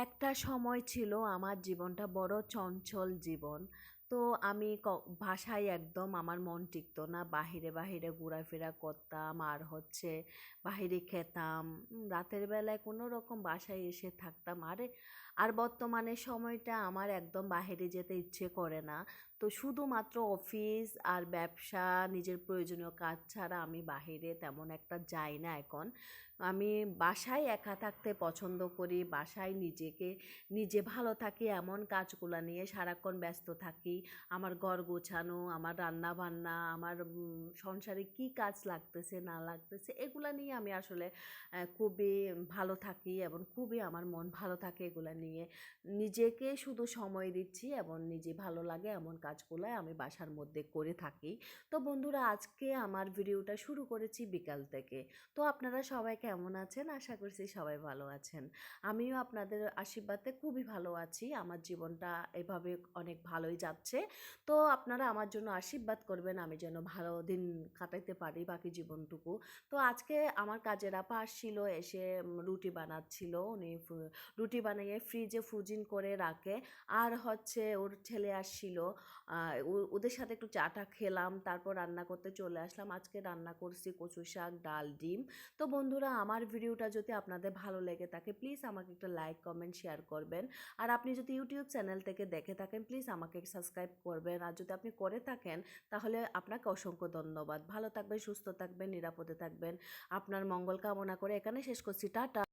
একটা সময় ছিল আমার জীবনটা বড় চঞ্চল জীবন। তো আমি বাসায় একদম আমার মন টিকতো না। বাহিরে বাহিরে ঘোরাফেরা করতাম আর বাহিরে খেতাম। রাতের বেলায় কোনো রকম বাসায় এসে থাকতাম। আর বর্তমানে সময়টা আমার একদম বাহিরে যেতে ইচ্ছে করে না। তো শুধুমাত্র অফিস আর ব্যবসা, নিজের প্রয়োজনীয় কাজ ছাড়া আমি বাহিরে তেমন একটা যাই না এখন। আমি বাসায় একা থাকতে পছন্দ করি। বাসায় নিজে ভালো থাকি এমন কাজগুলা নিয়ে সারাক্ষণ ব্যস্ত থাকি। আমার ঘর গোছানো, আমার রান্না বান্না, আমার সংসারে কি কাজ লাগতেছে না লাগতেছে এগুলা নিয়ে আমি আসলে খুবই ভালো থাকি এবং খুবই আমার মন ভালো থাকে এগুলা নিয়ে। নিজেকে শুধু সময় দিচ্ছি এবং নিজে ভালো লাগে এমন কাজগুলাই আমি বাসার মধ্যে করে থাকি। তো বন্ধুরা, আজকে আমার ভিডিওটা শুরু করেছি বিকাল থেকে। তো আপনারা সবাই কেমন আছেন? আশা করছি সবাই ভালো আছেন। আমিও আপনাদের আশীর্বাদে খুবই ভালো আছি। আমার জীবনটা এভাবে অনেক ভালোই যাচ্ছে। তো আপনারা আমার জন্য আশীর্বাদ করবেন আমি যেন ভালো দিন কাটাইতে পারি বাকি জীবনটুকু। তো আজকে আমার কাজের আপা আসছিল, এসে রুটি বানাচ্ছিল। উনি রুটি বানিয়ে ফ্রিজে ফ্রোজিং করে রাখে। আর ওর ছেলে আসছিল, ওদের সাথে একটু চাটা খেলাম, তারপর রান্না করতে চলে আসলাম। আজকে রান্না করছি কচু শাক, ডাল, ডিম। তো বন্ধুরা, আমার ভিডিওটা যদি আপনাদের ভালো লেগে থাকে প্লিজ আমাকে একটা লাইক, কমেন্ট, শেয়ার করবেন। আর আপনি যদি ইউটিউব চ্যানেল থেকে দেখে থাকেন প্লিজ আমাকে সাবস্ক্রাইব করবেন। আর যদি আপনি করে থাকেন তাহলে আপনাকে অসংখ্য ধন্যবাদ। ভালো থাকবেন, সুস্থ থাকবেন, নিরাপদে থাকবেন। আপনার মঙ্গল কামনা করে এখানে শেষ করছি। টাটা।